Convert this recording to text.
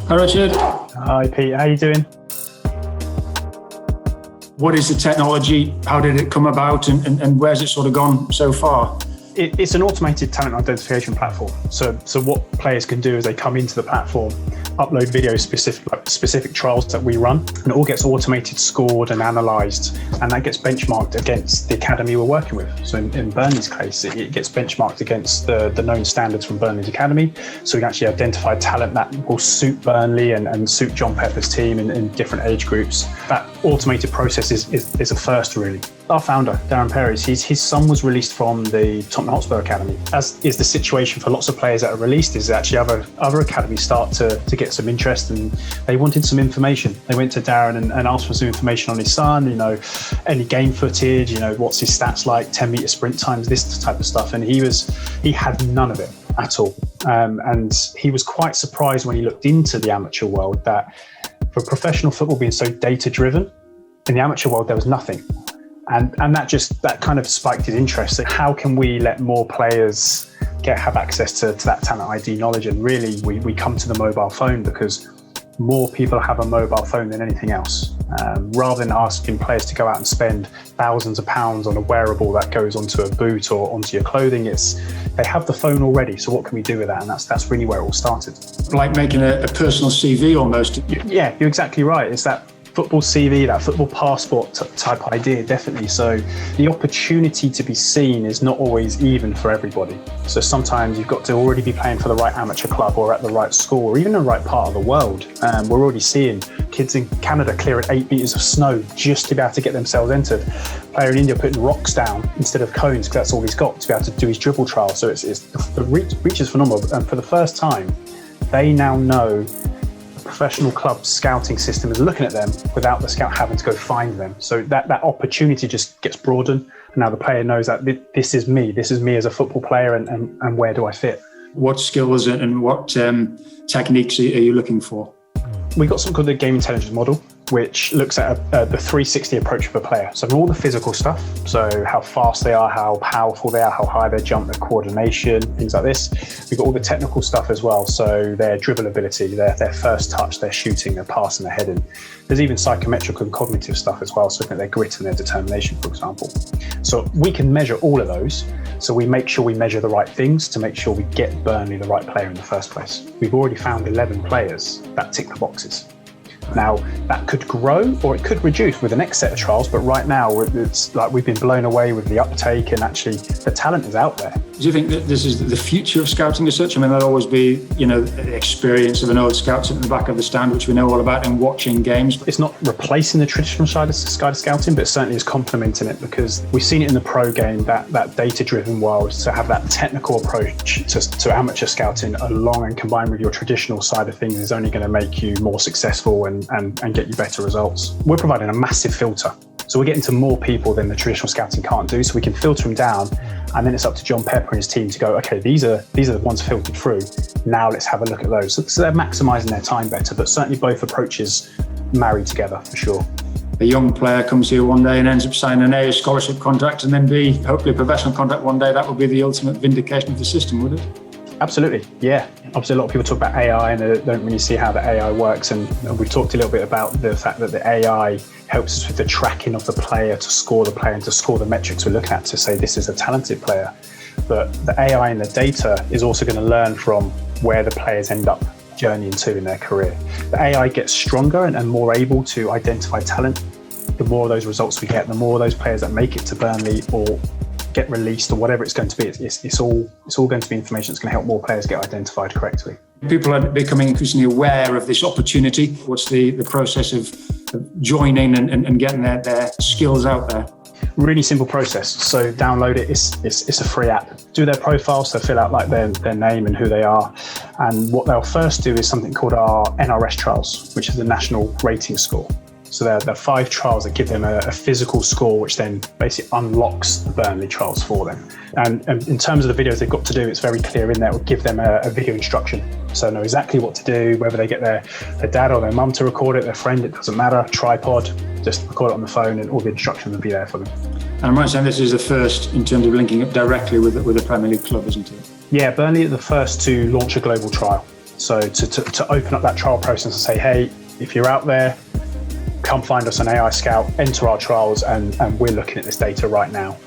Hi Richard. Hi Pete, how you doing? What is the technology? How did it come about and where's it sort of gone so far? It's an automated talent identification platform. So what players can do is they come into the platform, upload videos specific trials that we run, and it all gets automated, scored and analysed, and that gets benchmarked against the academy we're working with. So in Burnley's case, it gets benchmarked against the known standards from Burnley's academy. So we can actually identify talent that will suit Burnley and suit John Pepper's team in different age groups. That automated process is a first, really. Our founder, Darren Perez, his son was released from the Tottenham Hotspur Academy. As is the situation for lots of players that are released, is actually other academies start to get some interest, and they wanted some information. They went to Darren and asked for some information on his son, any game footage, what's his stats like, 10-metre sprint times, this type of stuff. And he had none of it at all. And he was quite surprised when he looked into the amateur world that for professional football being so data-driven, in the amateur world, there was nothing. And that kind of spiked his interest. So how can we let more players have access to that talent ID knowledge? And really, we come to the mobile phone because more people have a mobile phone than anything else. Rather than asking players to go out and spend thousands of pounds on a wearable that goes onto a boot or onto your clothing, they have the phone already. So what can we do with that? And that's really where it all started. Like making a personal CV almost. Yeah, you're exactly right. It's that football CV, that football passport type idea, definitely. So the opportunity to be seen is not always even for everybody. So sometimes you've got to already be playing for the right amateur club or at the right school or even the right part of the world. We're already seeing kids in Canada clearing 8 meters of snow just to be able to get themselves entered. Player in India putting rocks down instead of cones because that's all he's got to be able to do his dribble trial. So the reach is phenomenal. And for the first time, they now know professional club scouting system is looking at them without the scout having to go find them. So that opportunity just gets broadened. And now the player knows that this is me as a football player and where do I fit? What skills and what techniques are you looking for? We got something called the game intelligence model, which looks at the 360 approach of a player. So all the physical stuff, so how fast they are, how powerful they are, how high they jump, their coordination, things like this. We've got all the technical stuff as well, so their dribble ability, their first touch, their shooting, their passing, their heading. There's even psychometric and cognitive stuff as well, so looking at their grit and their determination, for example. So we can measure all of those, so we make sure we measure the right things to make sure we get Burnley the right player in the first place. We've already found 11 players that tick the boxes. Now, that could grow or it could reduce with the next set of trials, but right now it's like we've been blown away with the uptake and actually the talent is out there. Do you think that this is the future of scouting as such? I mean, there'll always be, the experience of an old scout sitting in the back of the stand, which we know all about, and watching games. It's not replacing the traditional side of scouting, but it certainly is complementing it because we've seen it in the pro game, that data-driven world, to have that technical approach to amateur scouting along and combined with your traditional side of things is only going to make you more successful and get you better results. We're providing a massive filter. So we're getting to more people than the traditional scouting can't do. So we can filter them down, and then it's up to John Pepper and his team to go, okay, these are the ones filtered through. Now let's have a look at those. So they're maximising their time better, but certainly both approaches marry together for sure. A young player comes here one day and ends up signing A, scholarship contract, and then B, hopefully a professional contract one day. That would be the ultimate vindication of the system, would it? Absolutely, yeah. Obviously, a lot of people talk about AI and they don't really see how the AI works. And we've talked a little bit about the fact that the AI helps us with the tracking of the player, to score the player and to score the metrics we're looking at to say this is a talented player. But the AI and the data is also going to learn from where the players end up journeying to in their career. The AI gets stronger and more able to identify talent. The more of those results we get, the more of those players that make it to Burnley or get released or whatever it's going to be, it's all going to be information that's going to help more players get identified correctly. People are becoming increasingly aware of this opportunity. What's the process of joining and getting their skills out there? Really simple process. So download it. It's a free app. Do their profile, so fill out like their name and who they are. And what they'll first do is something called our NRS trials, which is the national rating score. So there are 5 trials that give them a physical score, which then basically unlocks the Burnley trials for them. And in terms of the videos they've got to do, it's very clear in there. It will give them a video instruction. So know exactly what to do, whether they get their dad or their mum to record it, their friend, it doesn't matter, tripod, just record it on the phone and all the instructions will be there for them. And I'm right saying this is the first in terms of linking up directly with a Premier League club, isn't it? Yeah, Burnley are the first to launch a global trial. So to open up that trial process and say, hey, if you're out there, come find us on AiSCOUT, enter our trials, and we're looking at this data right now.